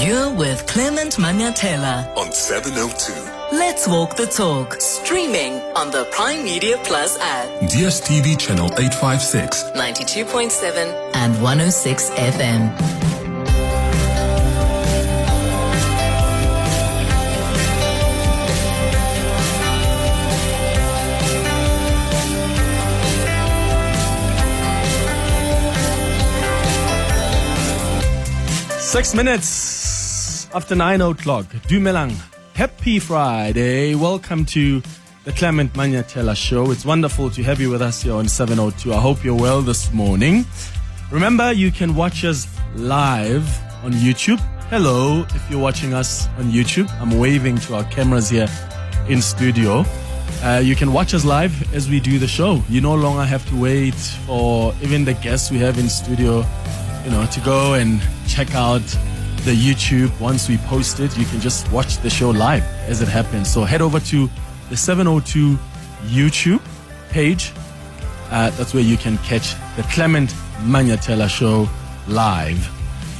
You're with Clement Manyathela on 702. Let's walk the talk. Streaming on the Prime Media Plus app. DSTV channel 856. 92.7 and 106 FM. Six minutes after 9 o'clock. Dumelang. Happy Friday. Welcome to the Clement Manyathela Show. It's wonderful to have you with us here on 702. I hope you're well this morning. Remember, you can watch us live on YouTube. Hello, if you're watching us on YouTube. I'm waving to our cameras here in studio. You can watch us live as we do the show. You no longer have to wait for even the guests we have in studio, to go and check out the YouTube. Once we post it, you can just watch the show live as it happens. So head over to the 702 YouTube page. That's where you can catch the Clement Manyathela Show live.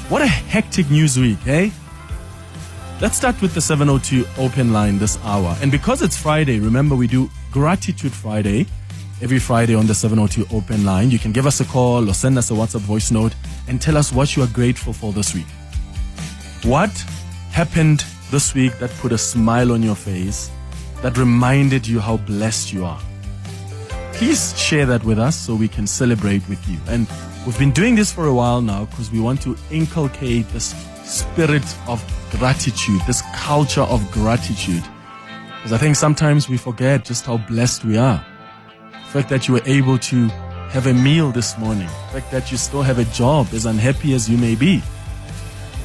What a hectic news week, eh? Let's start with the 702 open line this hour. And because it's Friday, remember we do Gratitude Friday every Friday on the 702 open line. You can give us a call or send us a WhatsApp voice note and tell us what you are grateful for this week. What happened this week that put a smile on your face, that reminded you how blessed you are? Please share that with us so we can celebrate with you. And we've been doing this for a while now because we want to inculcate this spirit of gratitude, this culture of gratitude. Because I think sometimes we forget just how blessed we are. The fact that you were able to have a meal this morning, the fact that you still have a job, as unhappy as you may be,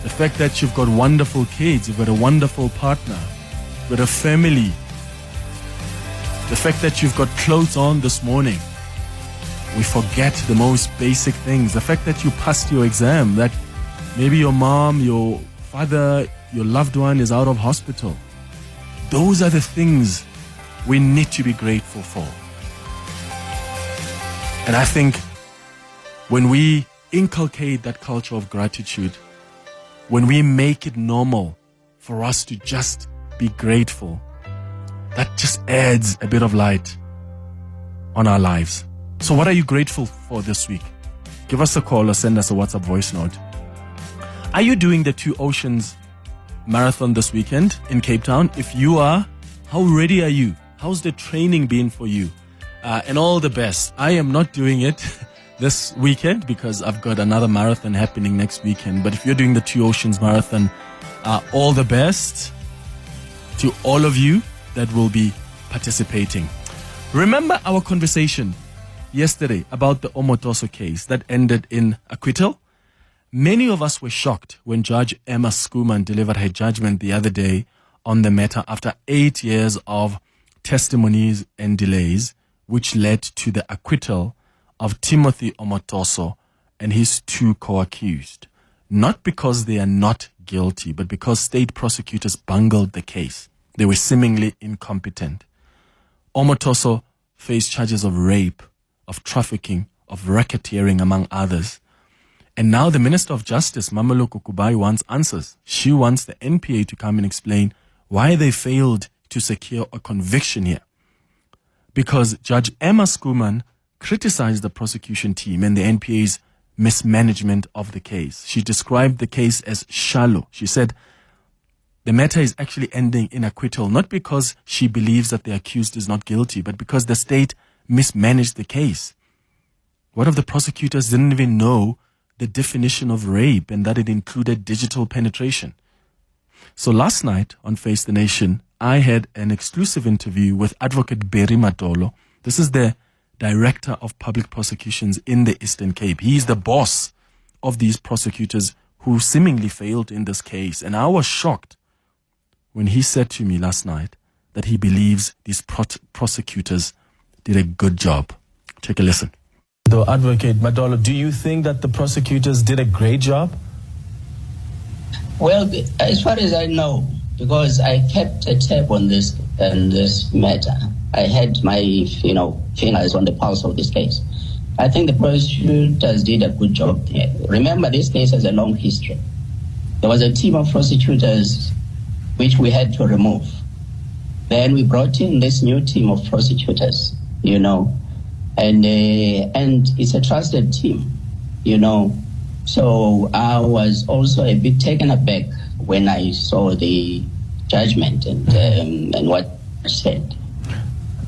the fact that you've got wonderful kids, you've got a wonderful partner, you've got a family, the fact that you've got clothes on this morning. We forget the most basic things. The fact that you passed your exam, that maybe your mom, your father, your loved one is out of hospital. Those are the things we need to be grateful for. And I think when we inculcate that culture of gratitude, when we make it normal for us to just be grateful, that just adds a bit of light on our lives. So what are you grateful for this week? Give us a call or send us a WhatsApp voice note. Are you doing the Two Oceans Marathon this weekend in Cape Town? If you are, how ready are you? How's the training been for you? And all the best. I am not doing it this weekend because I've got another marathon happening next weekend. But if you're doing the Two Oceans Marathon, all the best to all of you that will be participating. Remember our conversation yesterday about the Omotoso case that ended in acquittal? Many of us were shocked when Judge Emma Schoeman delivered her judgment the other day on the matter after 8 years of testimonies and delays, which led to the acquittal of Timothy Omotoso and his two co-accused. Not because they are not guilty, but because state prosecutors bungled the case. They were seemingly incompetent. Omotoso faced charges of rape, of trafficking, of racketeering, among others. And now the Minister of Justice, Mameloko Kubai, wants answers. She wants the NPA to come and explain why they failed to secure a conviction here. Because Judge Emma Schoeman criticized the prosecution team and the NPA's mismanagement of the case. She described the case as shallow. She said the matter is actually ending in acquittal, not because she believes that the accused is not guilty, but because the state mismanaged the case. What if the prosecutors didn't even know the definition of rape and that it included digital penetration? So last night on Face the Nation, I had an exclusive interview with Advocate Berry Matolo. This is the Director of Public Prosecutions in the Eastern Cape. He's the boss of these prosecutors who seemingly failed in this case. And I was shocked when he said to me last night that he believes these prosecutors did a good job. Take a listen. So, Advocate Matolo, do you think that the prosecutors did a great job? Well, as far as I know, because I kept a tab on this matter. I had my, fingers on the pulse of this case. I think the prosecutors did a good job there. Remember, this case has a long history. there was a team of prosecutors which we had to remove. Then we brought in this new team of prosecutors, and it's a trusted team, So I was also a bit taken aback when I saw the judgment and what was said.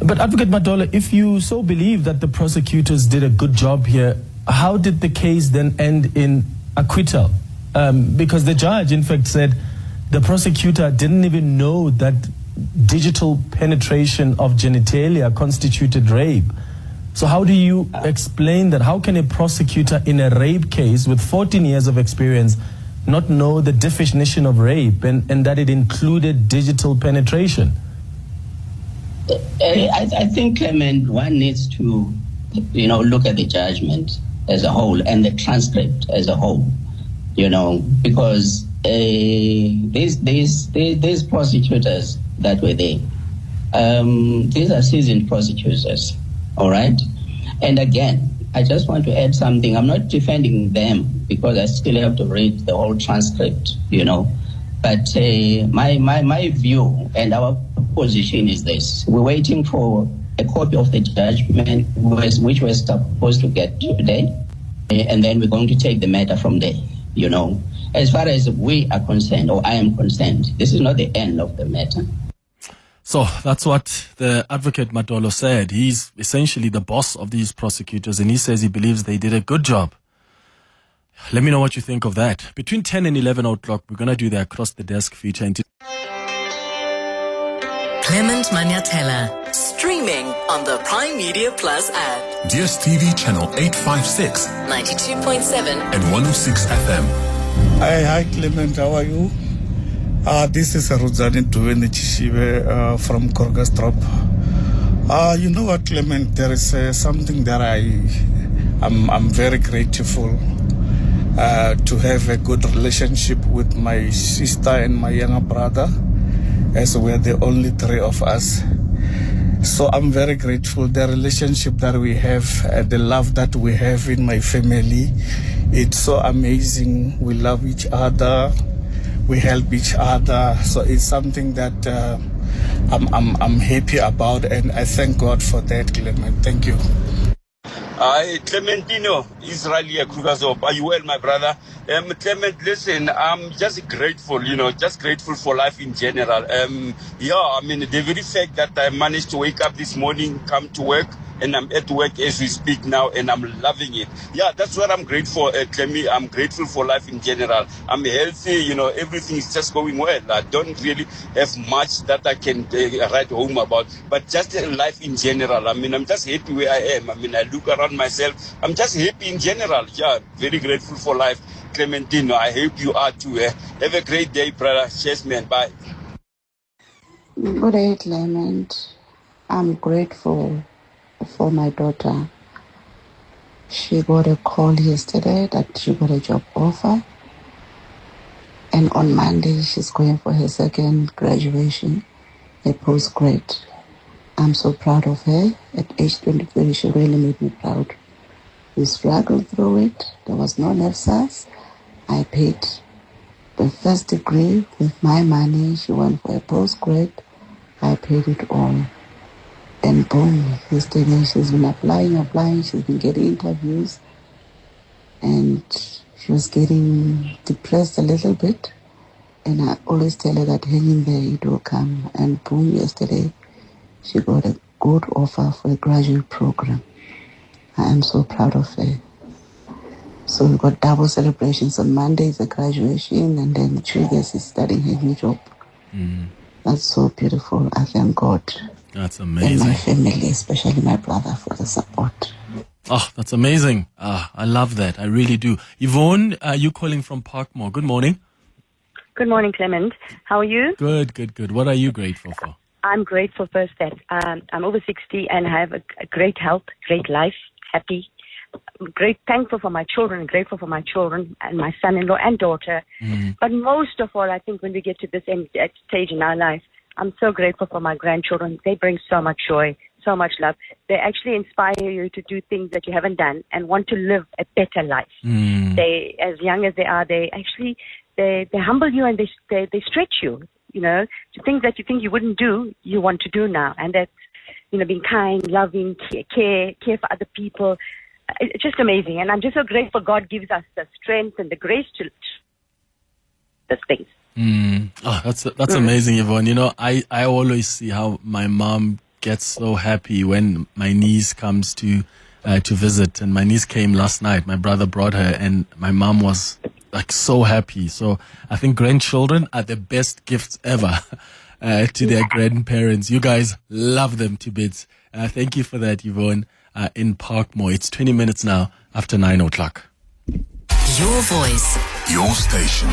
But Advocate Madola, if you so believe that the prosecutors did a good job here, how did the case then end in acquittal? Because the judge, in fact, said the prosecutor didn't even know that digital penetration of genitalia constituted rape. So how do you explain that? How can a prosecutor in a rape case with 14 years of experience not know the definition of rape and that it included digital penetration? I think, Clement, one needs to, look at the judgment as a whole and the transcript as a whole, because these prosecutors that were there, these are seasoned prosecutors, all right? And again, I just want to add something. I'm not defending them because I still have to read the whole transcript, But my view and our position is this. We're waiting for a copy of the judgment which we're supposed to get today, and then we're going to take the matter from there, As far as we are concerned, or I am concerned, this is not the end of the matter. So that's what the Advocate Madolo said. He's essentially the boss of these prosecutors, and he says he believes they did a good job. Let me know what you think of that. Between 10 and 11 o'clock, we're going to do the Across the Desk feature. Clement Manyathela, streaming on the Prime Media Plus app. DSTV channel 856 92.7 and 106 FM. Hi, Clement. How are you? This is Rudzani Duwene Chishibe from Korgastrop. You know what, Clement? There is something that I'm very grateful to have a good relationship with my sister and my younger brother, as we're the only three of us. So I'm very grateful. The relationship that we have, the love that we have in my family, it's so amazing. We love each other. We help each other. So it's something that I'm happy about, and I thank God for that, Clement. Thank you. Hi, Clementino, Israelia Krugazop. Are you well, my brother? Clement, listen, I'm just grateful, just grateful for life in general. The very fact that I managed to wake up this morning, come to work, and I'm at work as we speak now, and I'm loving it. Yeah, that's what I'm grateful for, Clemmy. I'm grateful for life in general. I'm healthy, everything is just going well. I don't really have much that I can write home about, but just life in general. I'm just happy where I am. I look around myself. I'm just happy in general. Yeah, very grateful for life. Clementino, I hope you are too. Have a great day, brother. Cheers, man. Bye. Good day, Clement. I'm grateful for my daughter. She got a call yesterday that she got a job offer, and on Monday she's going for her second graduation, a postgrad. I'm so proud of her. At age 23, she really made me proud. We struggled through it. There was no NEFSAS. I paid the first degree with my money. She went for a postgrad. I paid it all. And boom, yesterday she's been applying. She's been getting interviews. And she was getting depressed a little bit. And I always tell her that hang in there, it will come. And boom, yesterday she got a good offer for a graduate program. I am so proud of her. So we got double celebrations. On Monday is a graduation, and then Tuesday is starting her new job. That's so beautiful. I thank God. That's And amazing. my family, especially my brother, for the support. Oh, that's amazing. I love that. I really do. Yvonne, you calling from Parkmore. Good morning. Good morning, Clement. How are you? Good. What are you grateful for? I'm grateful first that I'm over 60 and have a great health, great life, happy, thankful for my children, grateful for my children and my son-in-law and daughter. But most of all, I think when we get to this stage in our life, I'm so grateful for my grandchildren. They bring so much joy, so much love. They actually inspire you to do things that you haven't done and want to live a better life. They, as young as they are, they actually they humble you and they stretch you. You know, to things that you think you wouldn't do, you want to do now, and that's, you know, being kind, loving, care for other people. It's just amazing, and I'm just so grateful God gives us the strength and the grace to those things. Oh, that's amazing, Yvonne. You know, I always see how my mom gets so happy when my niece comes to visit, and my niece came last night. My brother brought her, and my mom was like so happy. So I think grandchildren are the best gifts ever to their grandparents. You guys love them to bits. Thank you for that, Yvonne, in Parkmore. It's 20 minutes now after 9 o'clock. Your voice, Your station.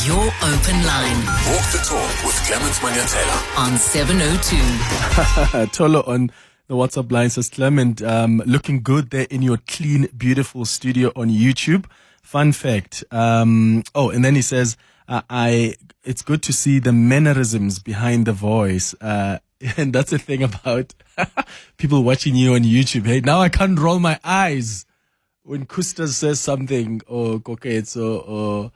your open line Walk the talk with Clement Manyathela. on 702. Tolo on the WhatsApp line says, Clement, looking good there in your clean, beautiful studio on YouTube. Fun fact. And then he says, it's good to see the mannerisms behind the voice. And that's the thing about people watching you on YouTube. Hey, now I can't roll my eyes when Kusta says something, or Koketso, or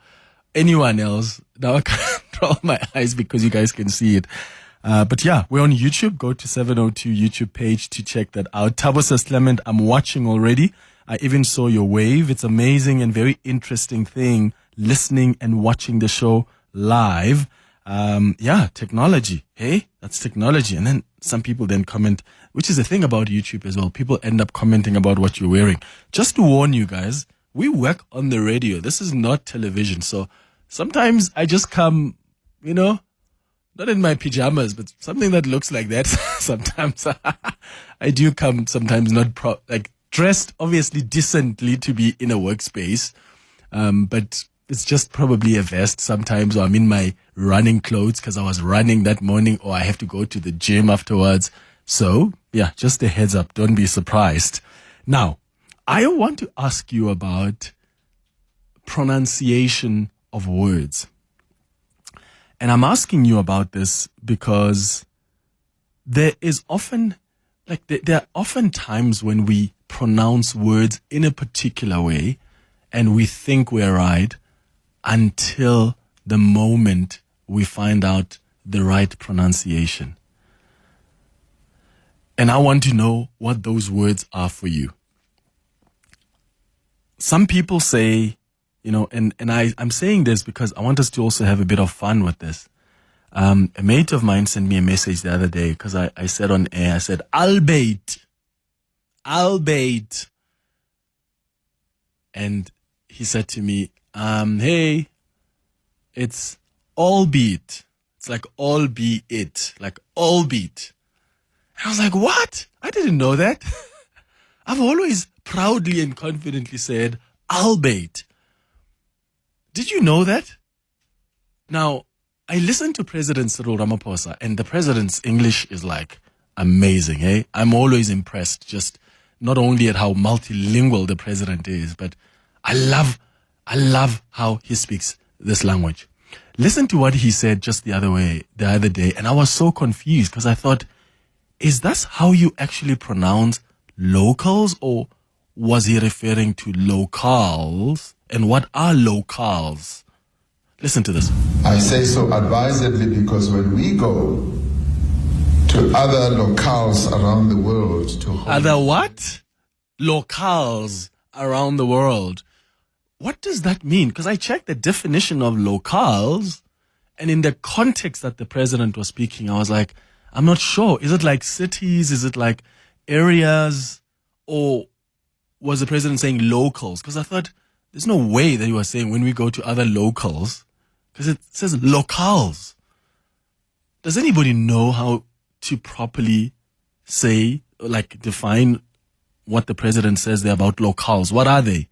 anyone else. Now I can't roll my eyes because you guys can see it. But yeah, we're on YouTube. Go to 702 YouTube page to check that out. Tabo says, Clement, I'm watching already. I even saw your wave. It's amazing and very interesting thing listening and watching the show live. Technology. Hey, that's technology. And then some people then comment, which is the thing about YouTube as well. People end up commenting about what you're wearing. Just to warn you guys, we work on the radio. This is not television. So sometimes I just come, you know, not in my pajamas, but something that looks like that. Sometimes I do come sometimes not dressed obviously decently to be in a workspace. But it's just probably a vest sometimes, or I'm in my running clothes because I was running that morning, or I have to go to the gym afterwards. So yeah, just a heads up. Don't be surprised. Now, I want to ask you about pronunciation of words. And I'm asking you about this because there is often, there are often times when we pronounce words in a particular way and we think we're right until the moment we find out the right pronunciation. And I want to know what those words are for you. Some people say, you know, and I'm saying this because I want us to also have a bit of fun with this. A mate of mine sent me a message the other day because I said on air, I said, I'll bait. And he said to me, hey, it's albeit. It's like albeit, like albeit. And I was like, what? I didn't know that. I've always proudly and confidently said, albeit. Did you know that? Now, I listened to President Cyril Ramaphosa, and the president's English is like amazing, eh? I'm always impressed, just not only at how multilingual the president is, but I love how he speaks this language. Listen to what he said just the other day, and I was so confused because I thought, is that how you actually pronounce locals, or was he referring to locales? And what are locales? Listen to this. I say so advisedly because when we go to other locales around the world to hold... Other what? Locales around the world. What does that mean? Because I checked the definition of locales, and in the context that the president was speaking, I was like, I'm not sure. Is it like cities? Is it like areas? Or was the president saying locals? Because I thought there's no way that he was saying when we go to other locals, because it says locales. Does anybody know how to properly say, like define what the president says there about locales? What are they?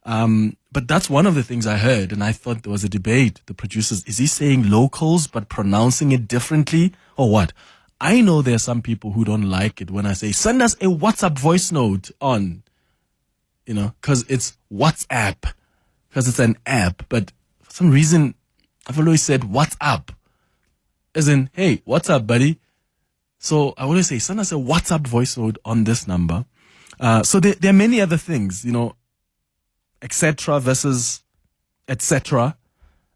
But that's one of the things I heard, and I thought there was a debate. The producers, is he saying locals but pronouncing it differently, or what? I know there are some people who don't like it when I say, send us a WhatsApp voice note on, you know, because it's WhatsApp, because it's an app. But for some reason, I've always said what's up, as in, hey, what's up, buddy? So I always say, send us a WhatsApp voice note on this number. So there are many other things, you know, etc. versus etc.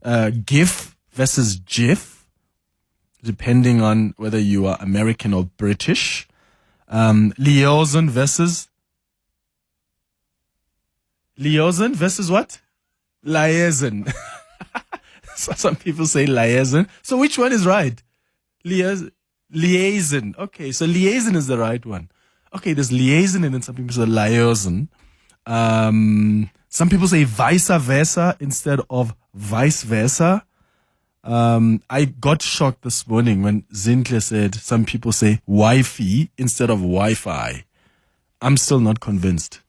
GIF versus GIF, depending on whether you are American or British. Liaison versus what? Liaison. So some people say liaison. So which one is right? Liaison. Okay, so liaison is the right one. Okay, there's liaison and then some people say liaison. Some people say vice versa instead of vice versa. I got shocked this morning when Zintle said some people say Wi-Fi instead of Wi-Fi. I'm still not convinced.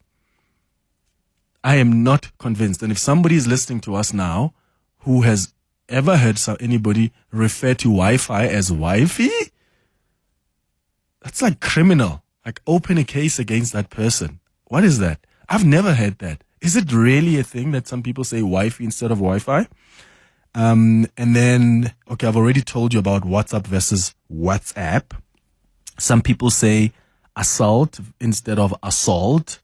I am not convinced. And if somebody is listening to us now who has ever heard anybody refer to Wi-Fi as Wi-Fi, that's like criminal. Like open a case against that person. What is that? I've never heard that. Is it really a thing that some people say Wi-Fi instead of Wi-Fi? And then, okay, I've already told you about WhatsApp versus WhatsApp. Some people say assault instead of assault.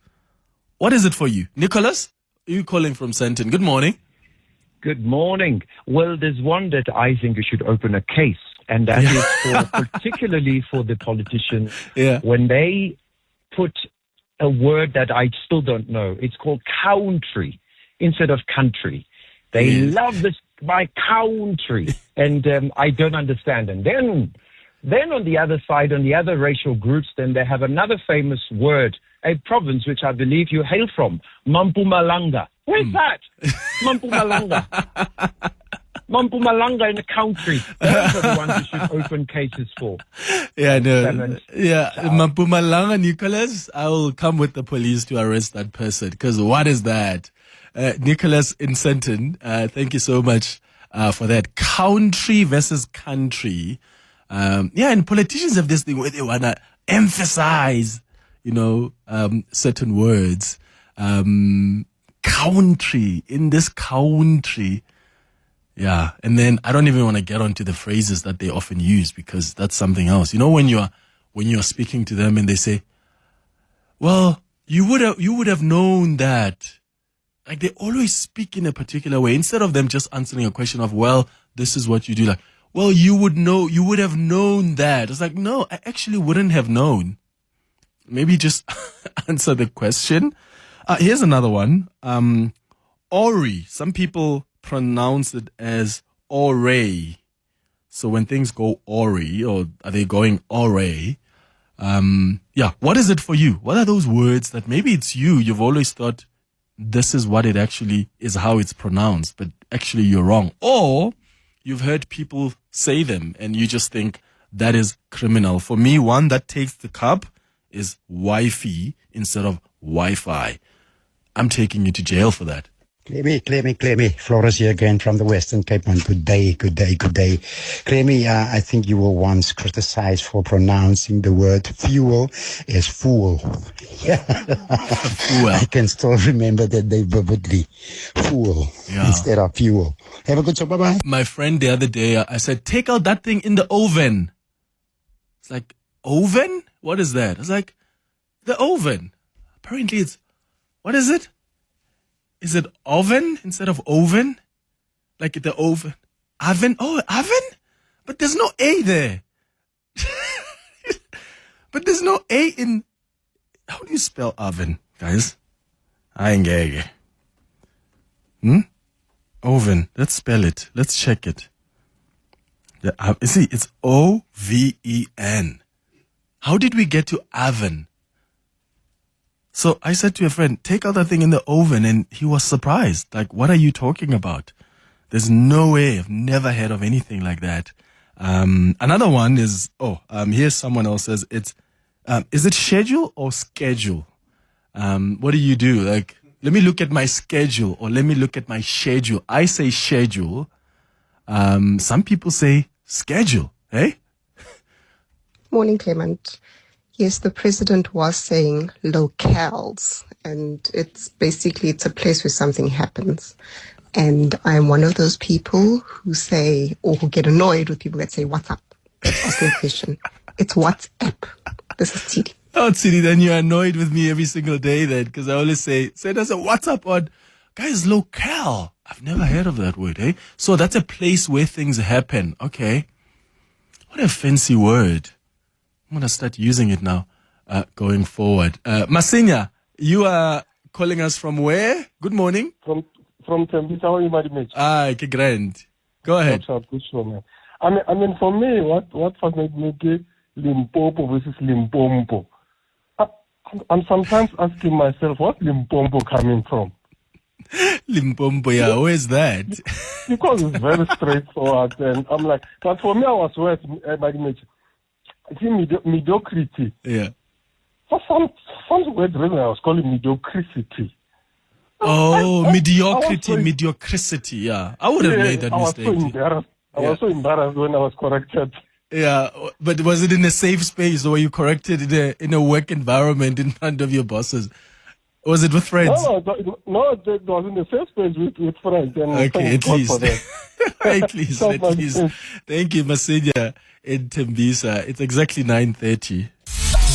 What is it for you? Nicholas, are you calling from Sandton? Good morning. Good morning. Well, there's one that I think you should open a case, and that is particularly for the politicians when they put a word that I still don't know. It's called country instead of country. They love this, my country, and I don't understand. And then on the other side, on the other racial groups, then they have another famous word, a province which I believe you hail from, Mpumalanga. Where's that? Mpumalanga. Mpumalanga in the country. Those are the ones you should open cases for. Yeah, no. Yeah, Mpumalanga, Nicholas, I will come with the police to arrest that person, because what is that? Nicholas in Sandton, thank you so much for that. Country versus country. And politicians have this thing where they want to emphasize, certain words. Country, in this country. Yeah. And then I don't even want to get onto the phrases that they often use, because that's something else. When you're speaking to them and they say, well, you would have known that. Like they always speak in a particular way instead of them just answering a question of, well, this is what you do. Like, well, you would have known that. It's like, no, I actually wouldn't have known. Maybe just answer the question. Here's another one. Ori. Some people pronounce it as Ore. So when things go Ori, or are they going Ore? What is it for you? What are those words that maybe it's you've always thought this is what it actually is, how it's pronounced, but actually you're wrong. Or you've heard people say them and you just think that is criminal. For me, one that takes the cup is Wi-Fi instead of Wi-Fi. I'm taking you to jail for that. Clemmy. Flores here again from the Western Cape. And good day. Clemmy, I think you were once criticized for pronouncing the word fuel as fool. Yeah. Fool. I can still remember that they vividly. Fool instead of fuel. Have a good show. Bye-bye. My friend the other day, I said, take out that thing in the oven. It's like, oven? What is that? It's like, the oven. Apparently it's, what is it? Is it oven instead of oven? Like the oven. Oven? Oh, oven? But there's no A there. But there's no A in... How do you spell oven, guys? I ain't gay. Oven. Let's spell it. Let's check it. See, it's O-V-E-N. How did we get to oven? So I said to a friend, take out that thing in the oven, and he was surprised. Like, what are you talking about? There's no way. I've never heard of anything like that. Another one is, here's someone else says it's, is it schedule or schedule? What do you do? Like, let me look at my schedule, or let me look at my schedule. I say schedule. Some people say schedule. Hey? Morning, Clement. Yes, the president was saying locales, and it's a place where something happens. And I'm one of those people who say, or who get annoyed with people that say, what's up? That's asking a question. It's WhatsApp. This is TD. Oh, Tidi, then you're annoyed with me every single day then, because I always say, send us a WhatsApp on, guys, locale. I've never heard of that word, eh? So that's a place where things happen. Okay. What a fancy word. I'm going to start using it now, going forward. Masinya, you are calling us from where? Good morning. From Tembisa, how are you, Madam Mitch? Okay, grand. Go ahead. Good show, man. I mean, for me, what fascinates me, Limpopo versus Limpopo. I'm sometimes asking myself, what's Limpopo coming from? Limpopo, yeah, where's that? Because it's very straightforward, and I'm like, but for me, I was worse, Madam Mitch. I see mediocrity. Yeah. For some weird reason, I was calling mediocrity. Oh, mediocrity, yeah. I would have made that mistake. I was so embarrassed when I was corrected. Yeah, but was it in a safe space, or were you corrected in a work environment in front of your bosses? Or was it with friends? No, it was in a safe space with friends. And okay, at least. At least. Thank you, Masinya in Tembisa. It's exactly 9:30.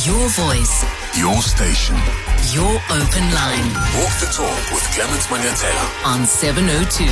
Your voice. Your station. Your open line. Walk the talk with Clement Manyathela on 702.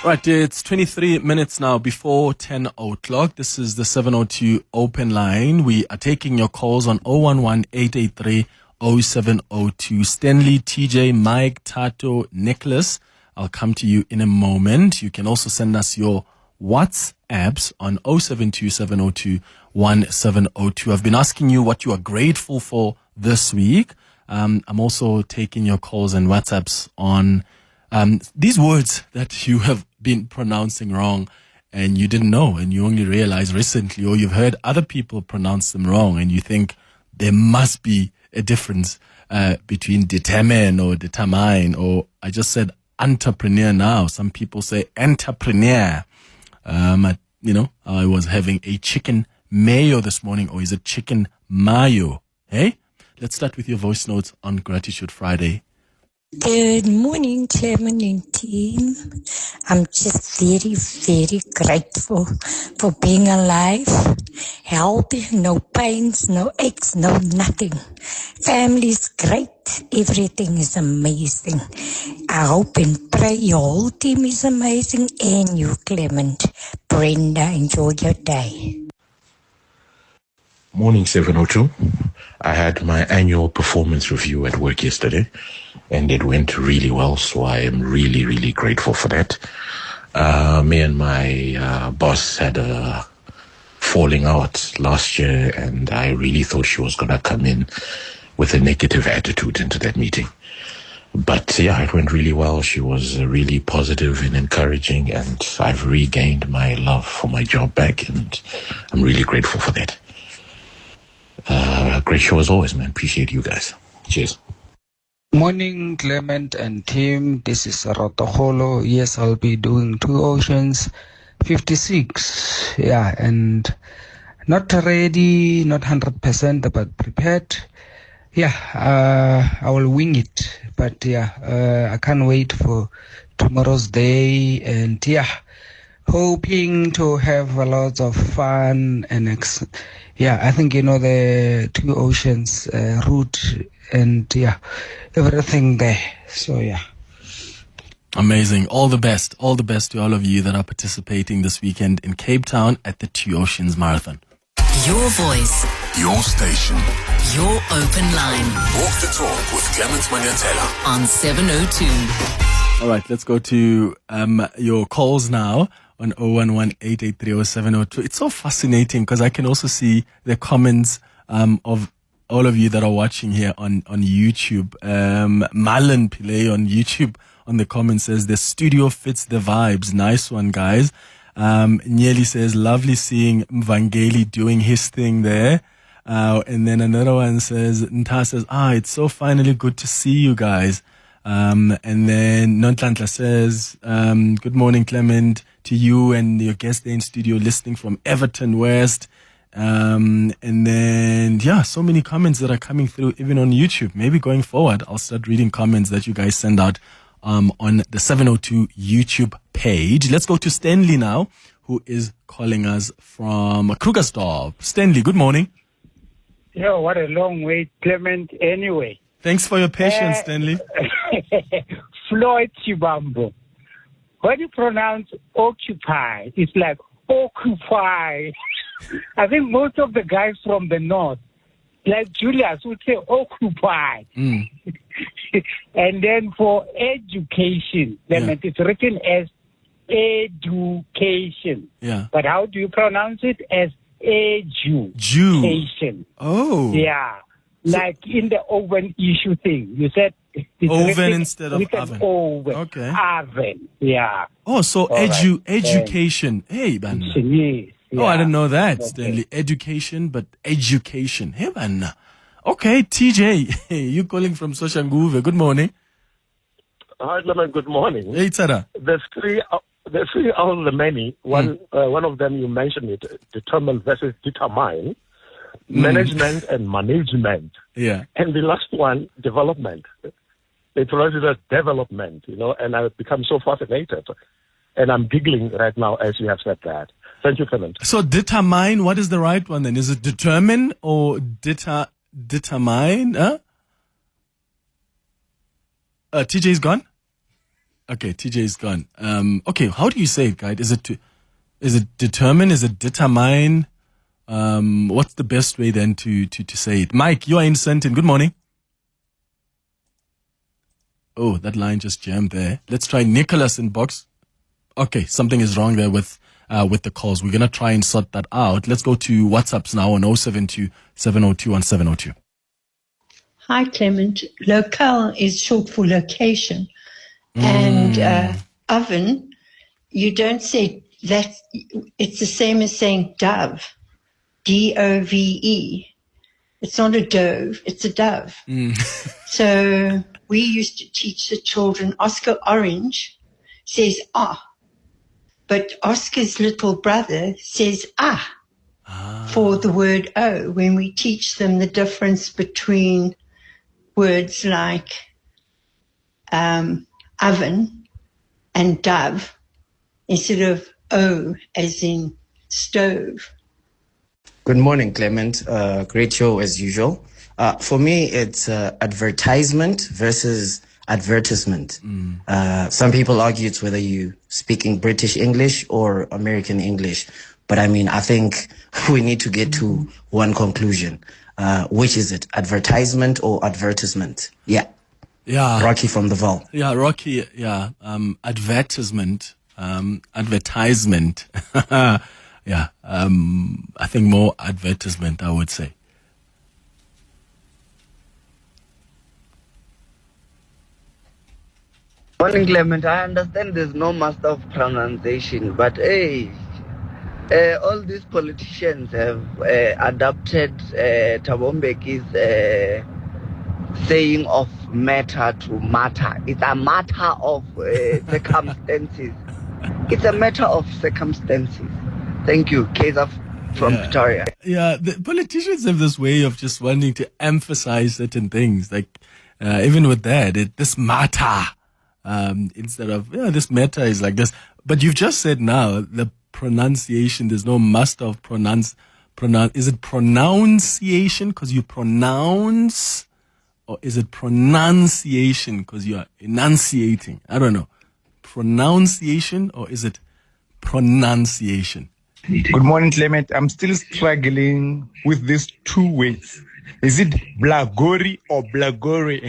Right, it's 23 minutes now before 10 o'clock. This is the 702 open line. We are taking your calls on 011-883-0702. Stanley, TJ, Mike, Tato, Nicholas. I'll come to you in a moment. You can also send us your WhatsApps on 072-702-1702. I've been asking you what you are grateful for this week. I'm also taking your calls and WhatsApps on these words that you have been pronouncing wrong and you didn't know, and you only realized recently, or you've heard other people pronounce them wrong, and you think there must be a difference between determine or determine, or I just said entrepreneur now. Some people say entrepreneur. I was having a chicken mayo this morning, or is it chicken mayo? Hey? Let's start with your voice notes on Gratitude Friday. Good morning, Clement and team. I'm just very, very grateful for being alive, healthy, no pains, no aches, no nothing. Family's great. Everything is amazing. I hope and pray your whole team is amazing, and you, Clement. Brenda, enjoy your day. Morning, 702. I had my annual performance review at work yesterday, and it went really well, so I am really, really grateful for that. Me and my boss had a falling out last year, and I really thought she was going to come in with a negative attitude into that meeting. But yeah, it went really well. She was really positive and encouraging, and I've regained my love for my job back, and I'm really grateful for that. Great show as always, man. Appreciate you guys. Cheers. Morning, Clement and team. This is Rotoholo. Yes, I'll be doing 2 Oceans 56. Yeah, and not ready, not 100%, but prepared. Yeah, I will wing it. But yeah, I can't wait for tomorrow's day. And yeah, hoping to have a lot of fun and I think the 2 Oceans route and yeah, everything there. So yeah. Amazing. All the best to all of you that are participating this weekend in Cape Town at the 2 Oceans Marathon. Your voice. Your station. Your open line. Walk the talk with Clement Manyathela on 702. All right, let's go to your calls now on 011-883-0702. It's so fascinating because I can also see the comments of all of you that are watching here on YouTube. Marlon Pillay on YouTube on the comments says, the studio fits the vibes. Nice one, guys. Nyeli says, lovely seeing Mvangeli doing his thing there. And then another one says, Nta says, it's so finally good to see you guys. And then Nontlantla says, good morning, Clement, to you and your guest there in studio listening from Everton West. And then, so many comments that are coming through even on YouTube. Maybe going forward, I'll start reading comments that you guys send out on the 702 YouTube page. Let's go to Stanley now, who is calling us from Krugersdorp. Stanley, good morning. Yeah, what a long wait, Clement, anyway. Thanks for your patience, Stanley. Floyd Chibambo. when you pronounce occupy, it's like occupy. I think most of the guys from the north, like Julius, would say occupy. And then for education, it's written as education. Yeah. But how do you pronounce it? As education. Oh. Yeah. Like in the oven issue thing. You said it's oven instead of oven. Oven. Okay. Oven. Yeah. Oh, so education. Hey, man. Yes. Oh, I didn't know that, Stanley. Education, but education. Hey, man. Okay, TJ, you calling from Soshanguve. Good morning. Hi, Clement. Good morning. Hey, Tada. There's three out of the many. One of them you mentioned it, determine versus determine, management and management. Yeah. And the last one, development. They pronounce it as development, and I've become so fascinated. And I'm giggling right now as you have said that. Thank you, Clement. So determine, what is the right one then? Is it determine or determine? TJ's gone? Okay, TJ's gone. Okay, how do you say it, guys? Is it determine? Is it determine? What's the best way then to say it? Mike, you are in Sentin. Good morning. Oh, that line just jammed there. Let's try Nicholas in box. Okay, something is wrong there with the calls. We're going to try and sort that out. Let's go to WhatsApps now on 072 702 1702. Hi, Clement. Locale is short for location. And oven, you don't say that. It's the same as saying dove. D-O-V-E. It's not a dove, it's a dove. So we used to teach the children, Oscar Orange says ah. But Oscar's little brother says for the word O when we teach them the difference between words like oven and dove instead of O as in stove. Good morning, Clement. Great show as usual. For me, it's advertisement versus advertisement. Some people argue it's whether you speaking British English or American English. But I mean, I think we need to get to one conclusion. Which is it? Advertisement or advertisement? Yeah. Rocky from the Val. Yeah, Rocky. Yeah. Advertisement. Advertisement. Yeah. I think more advertisement, I would say. Morning, Clement. I understand there's no master of pronunciation, but hey, all these politicians have adopted Thabo Mbeki's saying of matter to matter. It's a matter of circumstances. It's a matter of circumstances. Thank you, Kaiser from Pretoria. Yeah, the politicians have this way of just wanting to emphasize certain things. Like, even with that, this matter, instead of, this matter is like this. But you've just said now, the pronunciation, there's no master of pronounce. Is it pronunciation because you pronounce? Or is it pronunciation because you are enunciating? I don't know. Pronunciation or is it pronunciation? Good morning, Clement. I'm still struggling with these two words. Is it blagori or blagori?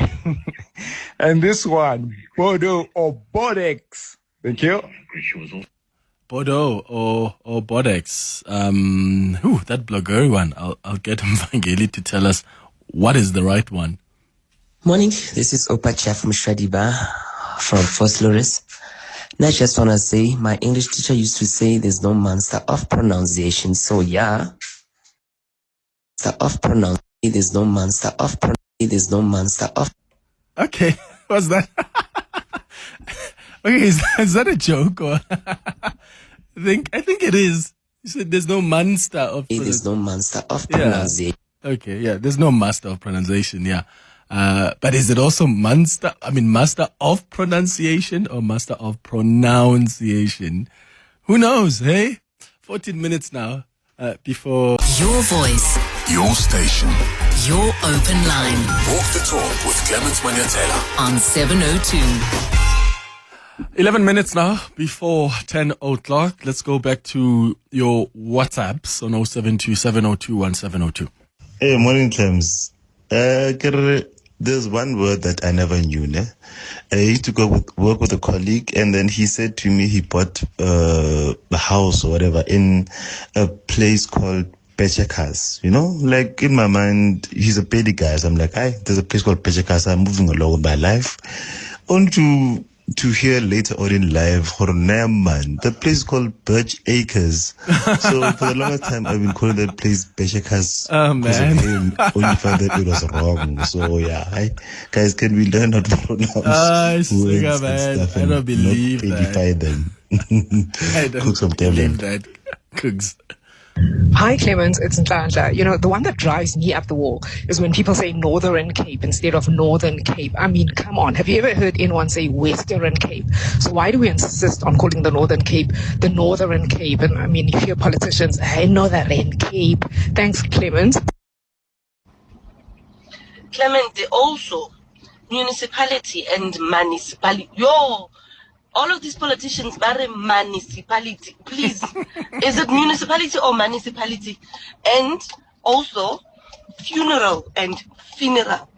And this one, bodo or bodex? Thank you. Bodo or bodex. That blagori one. I'll get Mvangeli to tell us what is the right one. Morning. This is Opacha from Shadiba from Fosloris. And I just want to say, my English teacher used to say there's no monster of pronunciation. So yeah, there's no monster of Okay, what's that? Okay, is that a joke or? I think it is. You said there's no monster of. There's no monster of pronunciation. Okay, yeah, there's no master of pronunciation. Yeah. But is it also master of pronunciation or master of pronunciation? Who knows, hey? 14 minutes now, before... Your voice. Your station. Your open line. Walk the talk with Clement Manyathela. On 702. 11 minutes now before 10 o'clock. Let's go back to your WhatsApps on 0727021702. Hey, morning, Clems. There's one word that I never knew. I used to work with a colleague, and then he said to me he bought a house or whatever in a place called Pechekas. Like in my mind, he's a petty guy. So I'm like, there's a place called Pechekas. I'm moving along with my life. On to hear later on in life, man, the place is called Birch Acres. So for the longest time, I've been calling that place Pechekas because of him. Only found that it was wrong. So yeah, guys, can we learn how to pronounce words and stuff? I don't believe not pedify them. I don't believe that. Cooks. Hi, Clement. It's Nhlanhla. The one that drives me up the wall is when people say Northern Cape instead of Northern Cape. I mean, come on. Have you ever heard anyone say Western Cape? So why do we insist on calling the Northern Cape the Northern Cape? And I mean, if you're politicians, hey, Northern Cape. Thanks, Clement. Clement, also municipality and municipality. All of these politicians are municipality. Please, is it municipality or municipality? And also, funeral and funeral.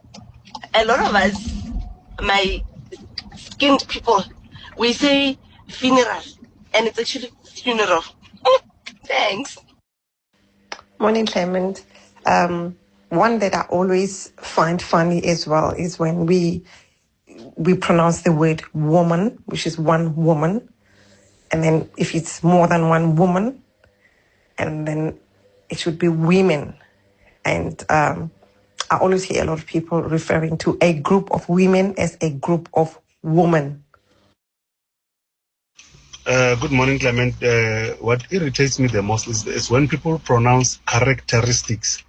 A lot of us, my skinned people, we say funeral, and it's actually funeral. Thanks. Morning, Clement. One that I always find funny as well is when we pronounce the word woman, which is one woman. And then if it's more than one woman, and then it should be women. And I always hear a lot of people referring to a group of women as a group of women. Good morning, Clement. What irritates me the most is when people pronounce characteristics.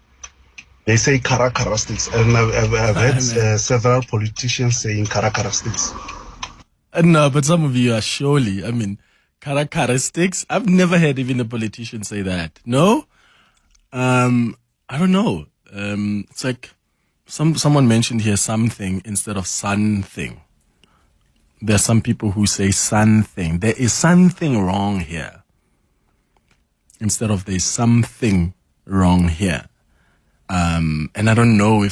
They say characteristics, and I've heard several politicians saying characteristics. No, but some of you are surely, characteristics. I've never heard even a politician say that. No? I don't know. It's like someone mentioned here something instead of something. There are some people who say something. There is something wrong here. Instead of there's something wrong here. And I don't know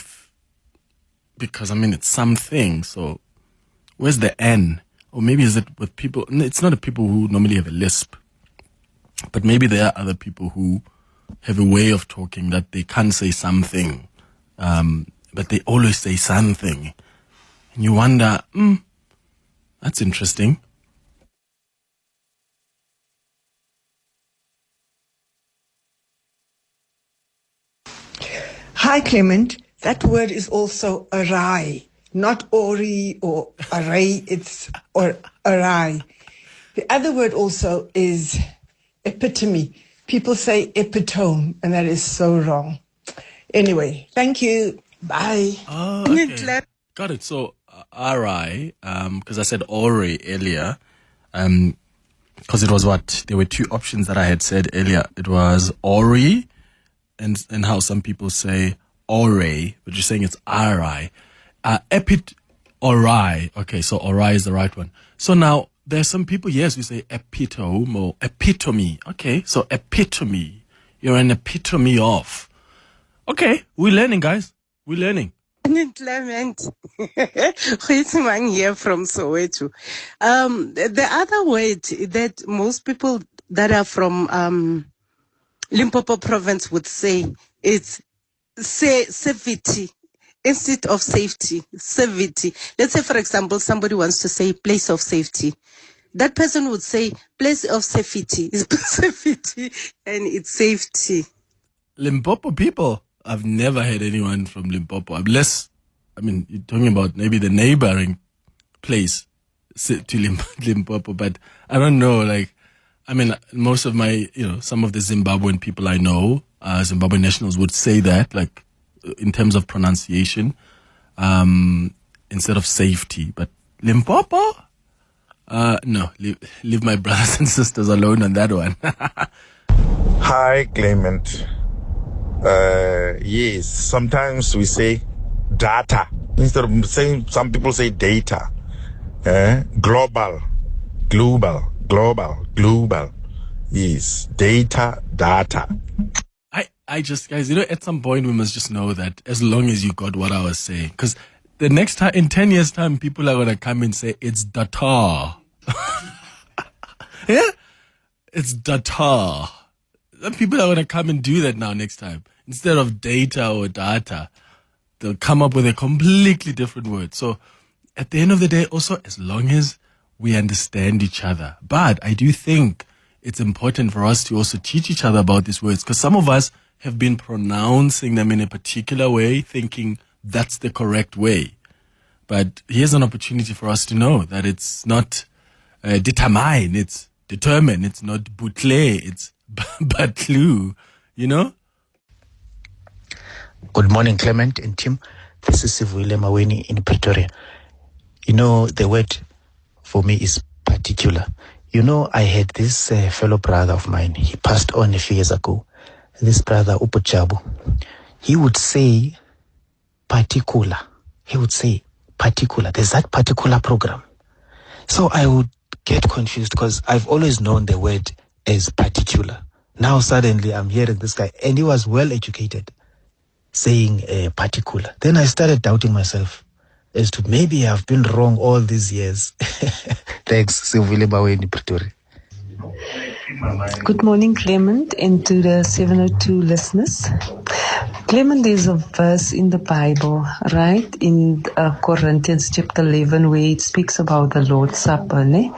because it's something, so where's the N? Or maybe is it with people, it's not the people who normally have a lisp, but maybe there are other people who have a way of talking that they can't say something, but they always say something. And you wonder, that's interesting. Hi, Clement. That word is also awry, not ori or array, it's awry. The other word also is epitome. People say epitome, and that is so wrong. Anyway, thank you. Bye. Oh, okay. Got it. So, awry, because I said ori earlier, because it was there were two options that I had said earlier. It was ori, and how some people say ore, but you're saying it's ari. Ori. Okay, so ori is the right one. So now there's some people, yes, we say epitome or epitome. Okay, so epitome. You're an epitome of. Okay, we're learning, guys. We're learning. Clement. Huisimang here from Soweto. The other word that most people that are from Limpopo province would say it's safety instead of safety. Safety. Let's say, for example, somebody wants to say place of safety. That person would say place of safety. It's safety and it's safety. Limpopo people. I've never heard anyone from Limpopo. Unless, you're talking about maybe the neighboring place to Limpopo, but I don't know, most of my, some of the Zimbabwean people I know, Zimbabwean nationals would say that, in terms of pronunciation, instead of safety. But Limpopo? No, leave my brothers and sisters alone on that one. Hi, Clement. Yes, sometimes we say data. Instead of saying, some people say data. Global. global. Yes, data. I just, guys, at some point we must just know that as long as you got what I was saying, because the next time, in 10 years' time, people are going to come and say, it's data. Yeah? It's data. People are going to come and do that now next time. Instead of data or data, they'll come up with a completely different word. So at the end of the day, also, as long as we understand each other. But I do think it's important for us to also teach each other about these words, because some of us have been pronouncing them in a particular way, thinking that's the correct way. But here's an opportunity for us to know that it's not determine, it's determine, it's not boutle, it's batlu, Good morning, Clement and Tim. This is Sivule Maweni in Pretoria. The word for me is particular. I had this fellow brother of mine. He passed on a few years ago. This brother, Upochabu, he would say particular. He would say particular. There's that particular program. So I would get confused because I've always known the word as particular. Now suddenly I'm hearing this guy, and he was well educated, saying particular. Then I started doubting myself as to maybe I've been wrong all these years. Thanks, Sivile Baweni, Pretoria. Good morning, Clement, and to the 702 listeners. Clement, there's a verse in the Bible, right? In Corinthians chapter 11, where it speaks about the Lord's Supper, né?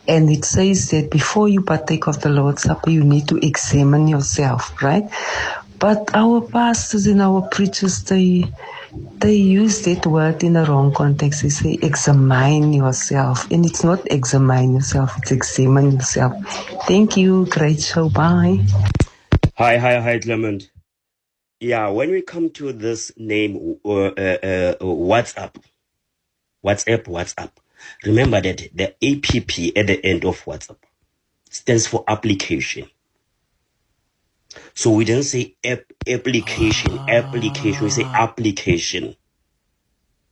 And it says that before you partake of the Lord's Supper, you need to examine yourself, right? But our pastors and our preachers, they use that word in the wrong context. They say examine yourself. And it's not examine yourself, it's examine yourself. Thank you. Great show. Bye. Hi, Clement. Yeah, when we come to this name, WhatsApp. Remember that the APP at the end of WhatsApp stands for application. So we don't say application, we say application.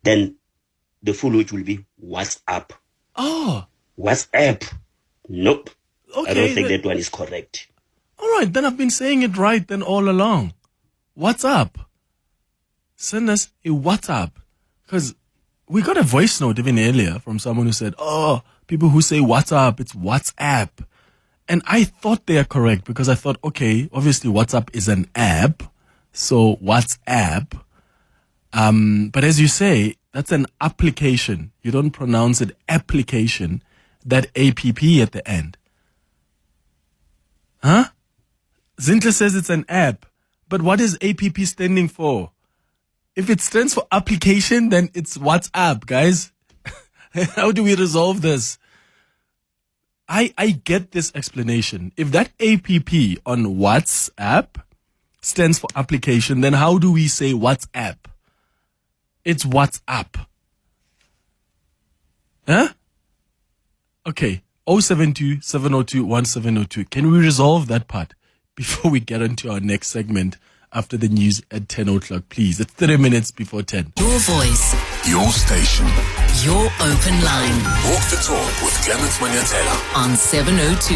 Then the full word will be WhatsApp. Oh. WhatsApp. Nope. Okay, I don't think that one is correct. All right, then I've been saying it right then all along. What's up? Send us a WhatsApp. Because we got a voice note even earlier from someone who said, people who say WhatsApp, it's WhatsApp. And I thought they are correct because I thought, okay, obviously WhatsApp is an app. So WhatsApp. But as you say, that's an application. You don't pronounce it application. That APP at the end. Huh? Zintle says it's an app. But what is APP standing for? If it stands for application, then it's WhatsApp, guys. How do we resolve this? I get this explanation. If that APP on WhatsApp stands for application, then how do we say WhatsApp? It's WhatsApp. Huh? Okay. 072-702-1702. Can we resolve that part before we get into our next segment after the news at 10 o'clock, please? It's 30 minutes before 10. Your voice. Your station. Your open line. Walk the talk with Clement Manyathela on 702.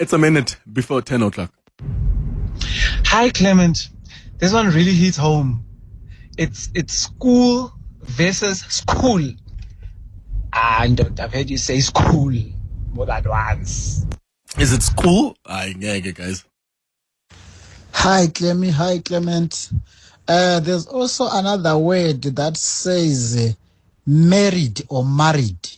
It's a minute before 10 o'clock. Hi, Clement. This one really hits home. It's school versus school. And I've heard you say school more than once. Is it school? Yeah, guys. Hi, Clement. There's also another word that says married or married.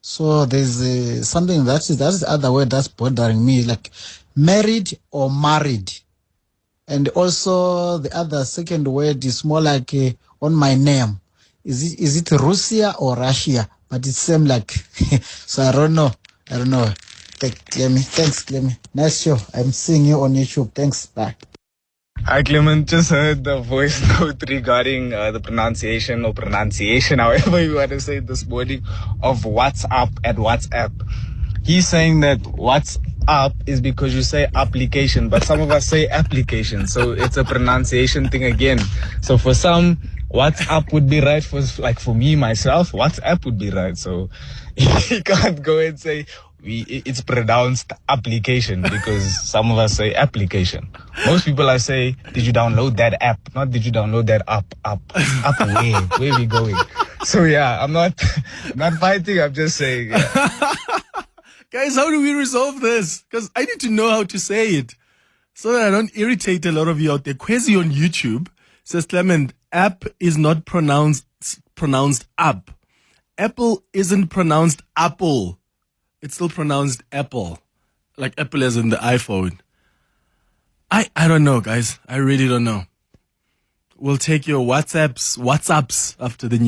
So there's something that's the other word that's bothering me, like married or married. And also the other second word is more like on my name. Is it Russia or Russia? But it's same like, so I don't know. Thanks, Clement. Nice show. I'm seeing you on YouTube. Thanks. Bye. Hi, Clement. Just heard the voice note regarding the pronunciation, however you want to say it this morning, of WhatsApp and WhatsApp. He's saying that WhatsApp is because you say application, but some of us say application. So it's a pronunciation thing again. So for some, WhatsApp would be right for me, myself. WhatsApp would be right. So you can't go and say it's pronounced application because some of us say application. Most people are say, did you download that app? Not did you download that app where? Where are we going? So yeah, I'm not fighting. I'm just saying. Yeah. Guys, how do we resolve this? Because I need to know how to say it so that I don't irritate a lot of you out there. Kwezi on YouTube says, Clement, app is not pronounced up. Apple isn't pronounced apple. It's still pronounced apple. Like Apple as in the iPhone. I don't know, guys. I really don't know. We'll take your WhatsApps after the news.